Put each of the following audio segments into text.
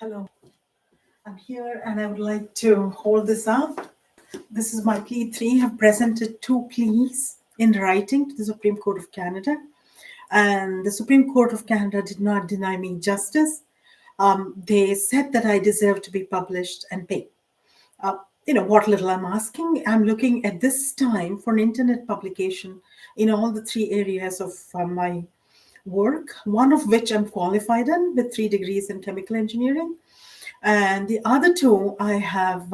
Hello, I'm here and I would like to hold this up. This is my plea 3. I've presented 2 pleas in writing to the Supreme Court of Canada, and the Supreme Court of Canada did not deny me justice. They said that I deserve to be published and paid. What little I'm asking, I'm looking at this time for an internet publication in all the 3 areas of my work, one of which I'm qualified in with 3 degrees in chemical engineering. And the other two, I have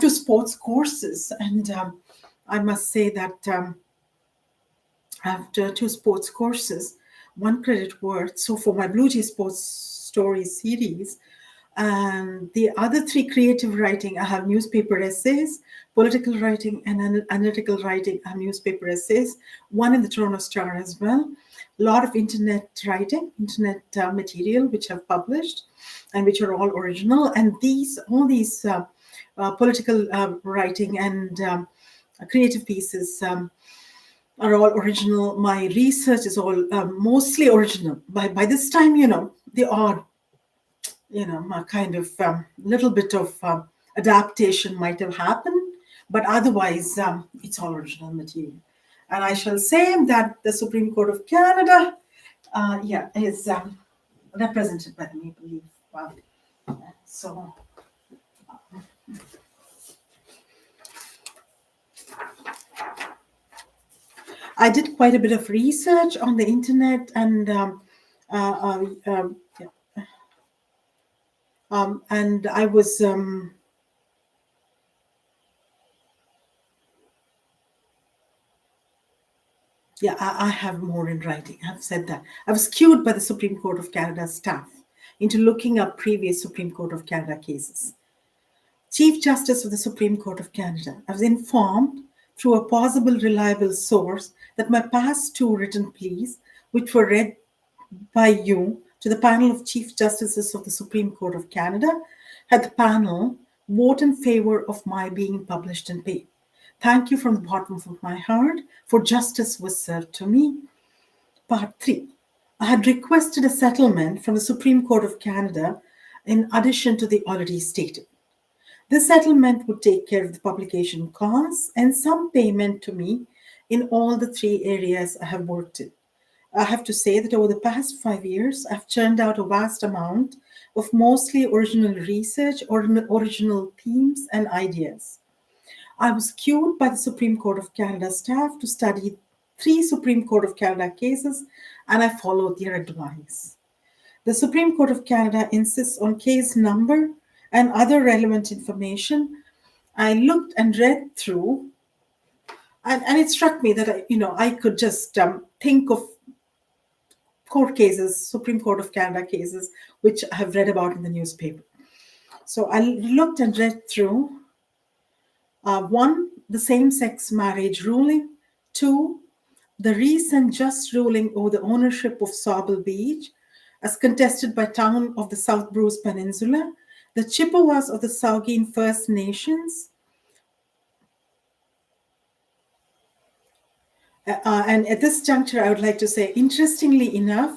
2 sports courses, and I must say that after 2 sports courses, 1 credit worth. So for my Blue Jay Sports Stories series, and the other 3 creative writing, I have newspaper essays, political writing, and analytical writing. I have newspaper essays, one in the Toronto Star as well. A lot of internet writing, internet material, which I've published, and which are all original. And all these political writing and creative pieces are all original. My research is all mostly original. By this time, the odd a kind of little bit of adaptation might have happened, but otherwise, it's all original material. And I shall say that the Supreme Court of Canada, is represented by the Maple Leaf. So, I did quite a bit of research on the internet, and and I was I have more in writing. I've said that. I was cued by the Supreme Court of Canada staff into looking up previous Supreme Court of Canada cases. Chief Justice of the Supreme Court of Canada, I was informed through a possible reliable source that my past 2 written pleas, which were read by you to the panel of Chief Justices of the Supreme Court of Canada, had the panel vote in favor of my being published and paid. Thank you from the bottom of my heart, for justice was served to me. Part 3. I had requested a settlement from the Supreme Court of Canada in addition to the already stated. This settlement would take care of the publication costs and some payment to me in all the 3 areas I have worked in. I have to say that over the past 5 years, I've churned out a vast amount of mostly original research, original themes, and ideas. I was cued by the Supreme Court of Canada staff to study 3 Supreme Court of Canada cases, and I followed their advice. The Supreme Court of Canada insists on case number and other relevant information. I looked and read through, and it struck me that I could just think of court cases, Supreme Court of Canada cases, which I have read about in the newspaper. So I looked and read through. 1, the same-sex marriage ruling. 2, the recent just ruling over the ownership of Sauble Beach as contested by town of the South Bruce Peninsula, the Chippewas of the Saugeen First Nations, and at this juncture, I would like to say, interestingly enough,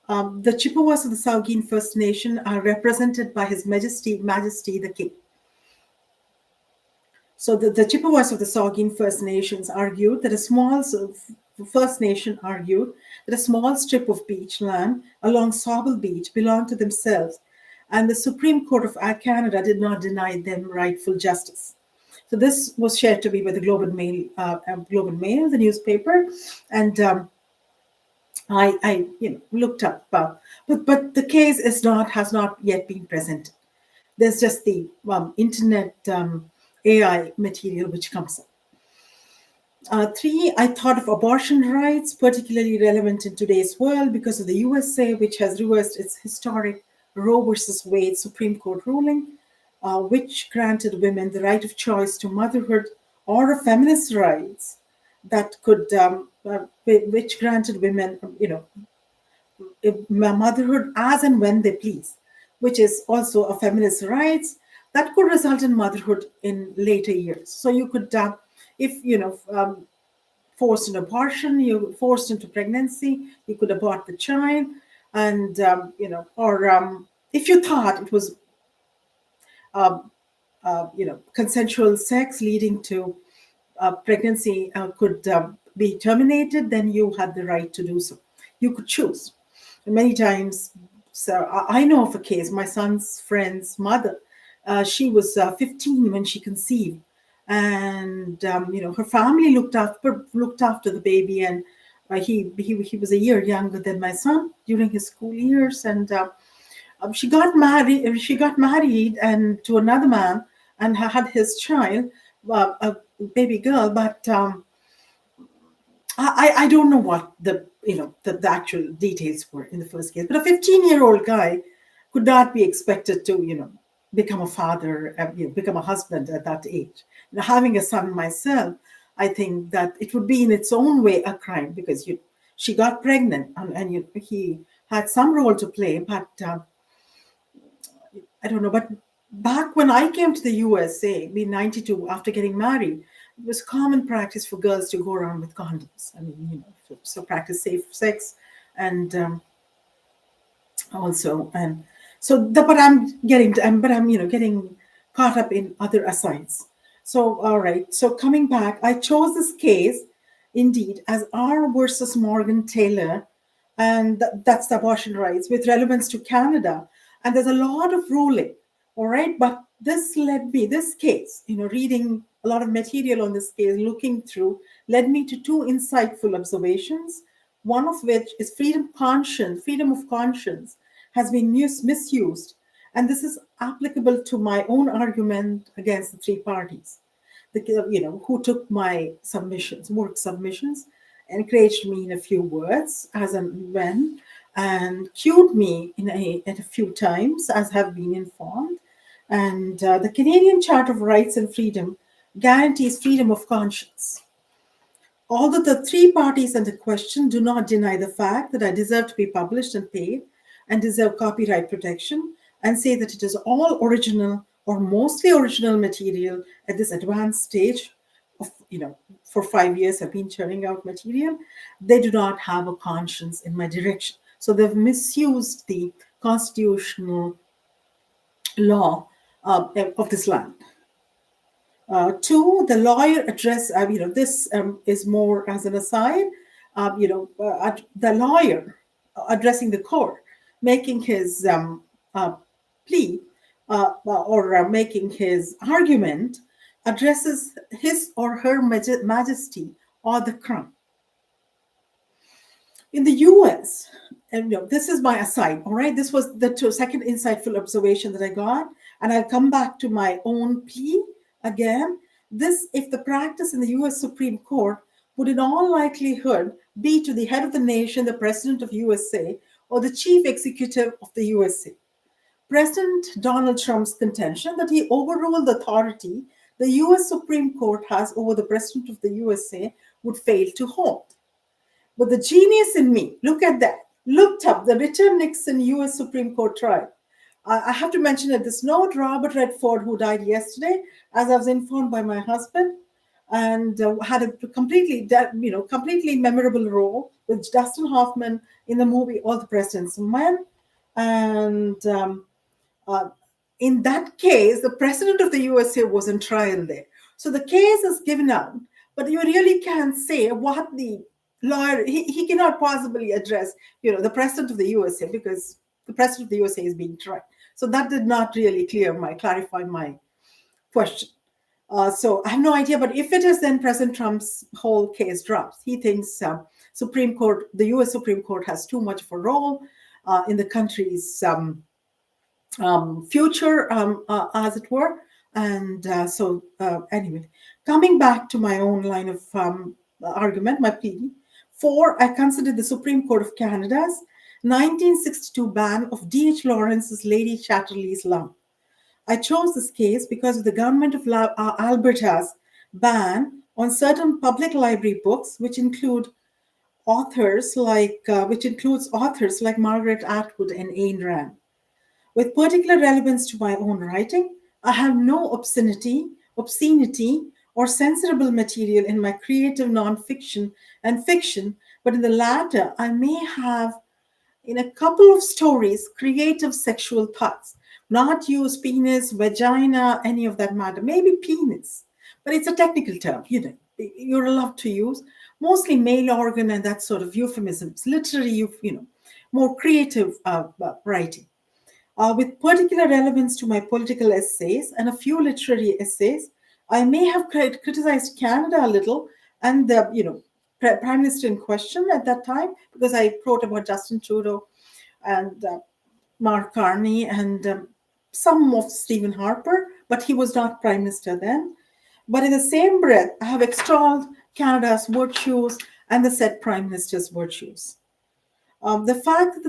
the Chippewas of the Saugeen First Nation are represented by His Majesty the King. So the Chippewas of the Saugeen First Nations argued that a small strip of beach land along Sauble Beach belonged to themselves, and the Supreme Court of Canada did not deny them rightful justice. So this was shared to me by the Globe and Mail, the newspaper, and I looked up, but the case has not yet been presented. There's just the internet AI material which comes up. 3, I thought of abortion rights, particularly relevant in today's world because of the USA, which has reversed its historic Roe versus Wade Supreme Court ruling, which granted women the right of choice to motherhood, or a feminist rights that could, which granted women, motherhood as and when they please, which is also a feminist rights that could result in motherhood in later years. So you could, if forced an abortion, you forced into pregnancy, you could abort the child, and or if you thought it was consensual sex leading to pregnancy could be terminated, then you had the right to do so. You could choose. And many times, so I know of a case, my son's friend's mother, she was 15 when she conceived. And her family looked after the baby, and he was a year younger than my son during his school years, and she got married. She got married and to another man, and had his child, a baby girl. But I don't know what the actual details were in the first case. But a 15-year-old guy could not be expected to become a father, become a husband at that age. Having a son myself, I think that it would be in its own way a crime, because she got pregnant, and he had some role to play, but. I don't know, but back when I came to the USA in '92 after getting married, it was common practice for girls to go around with condoms. I mean, so practice safe sex, and also, and so but I'm getting caught up in other asides. So all right, so coming back, I chose this case indeed as R versus Morgan Taylor, and that's the abortion rights with relevance to Canada. And there's a lot of ruling, all right, but this case, reading a lot of material on this case, looking through, led me to two insightful observations. One of which is freedom of conscience has been misused, and this is applicable to my own argument against the three parties, who took my work submissions, encouraged me in a few words as and when, and cued me at a few times, as have been informed. And the Canadian Charter of Rights and Freedom guarantees freedom of conscience. Although the three parties under question do not deny the fact that I deserve to be published and paid and deserve copyright protection, and say that it is all original or mostly original material at this advanced stage of, for 5 years I've been churning out material, they do not have a conscience in my direction. So they've misused the constitutional law of this land. Two, the lawyer address, this is more as an aside, the lawyer addressing the court, making his plea or making his argument, addresses his or her majesty or the crown. In the US, and this is my aside, all right? This was the second insightful observation that I got, and I'll come back to my own plea again. If the practice in the US Supreme Court would in all likelihood be to the head of the nation, the president of USA, or the chief executive of the USA. President Donald Trump's contention that he overruled the authority the US Supreme Court has over the president of the USA would fail to hold. But the genius in me, look at that, looked up the Richard Nixon US Supreme Court trial. I have to mention at this note, Robert Redford, who died yesterday, as I was informed by my husband, and had a completely memorable role with Dustin Hoffman in the movie All the President's Men. And in that case, the president of the USA was on trial there. So the case is given out, but you really can't say what the lawyer, he cannot possibly address, the president of the USA, because the president of the USA is being tried. So that did not really clarify my question. So I have no idea, but if it is, then President Trump's whole case drops. He thinks the US Supreme Court has too much of a role in the country's future, as it were. And anyway, coming back to my own line of argument, my plea. 4, I consider the Supreme Court of Canada's 1962 ban of D.H. Lawrence's Lady Chatterley's Love. I chose this case because of the government of Alberta's ban on certain public library books, which includes authors like Margaret Atwood and Ayn Rand. With particular relevance to my own writing, I have no obscenity, or censorable material in my creative nonfiction and fiction, but in the latter, I may have in a couple of stories, creative sexual thoughts. Not use penis, vagina, any of that matter. Maybe penis, but it's a technical term, you're allowed to use. Mostly male organ and that sort of euphemisms, literary, more creative writing. With particular relevance to my political essays and a few literary essays, I may have criticized Canada a little and the prime minister in question at that time, because I wrote about Justin Trudeau and Mark Carney and some of Stephen Harper, but he was not prime minister then. But in the same breath, I have extolled Canada's virtues and the said prime minister's virtues. The fact that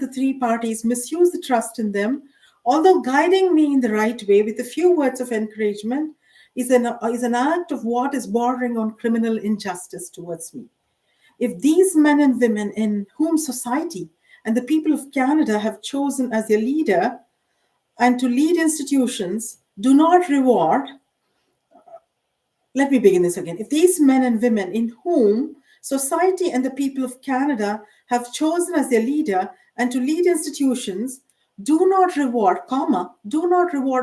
the three parties misuse the trust in them, although guiding me in the right way with a few words of encouragement, is an act of what is bordering on criminal injustice towards me. If these men and women in whom society and the people of Canada have chosen as their leader and to lead institutions do not reward, let me begin this again. If these men and women in whom society and the people of Canada have chosen as their leader and to lead institutions do not reward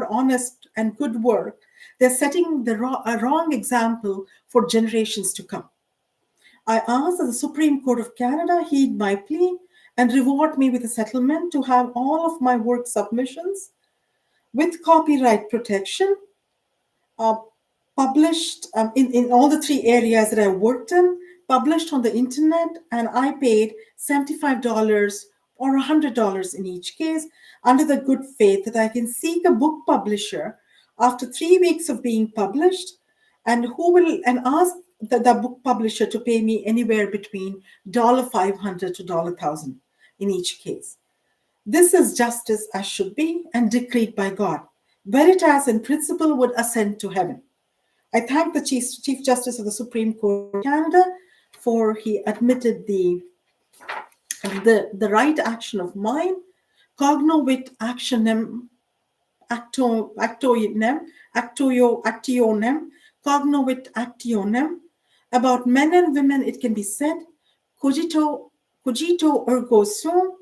honest and good work, they're setting a wrong example for generations to come. I ask that the Supreme Court of Canada heed my plea and reward me with a settlement to have all of my work submissions with copyright protection uh, published in all the three areas that I worked in, published on the internet, and I paid $75 or $100 in each case under the good faith that I can seek a book publisher after 3 weeks of being published and ask the book publisher to pay me anywhere between $500 to $1,000 in each case. This is justice as should be and decreed by God. Veritas in principle would ascend to heaven. I thank the Chief Justice of the Supreme Court of Canada for he admitted the right action of mine, cognovit actionem, actionem, cognovit actionem. About men and women, it can be said, cogito ergo sum,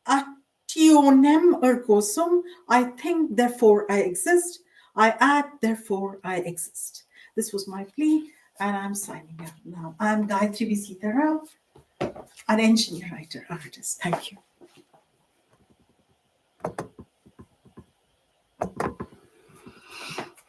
actionem ergo sum. I think, therefore I exist. I act, therefore I exist. This was my plea, and I'm signing out now. I'm Gayatri V. Sitaram, an engineer, writer, artist. Thank you.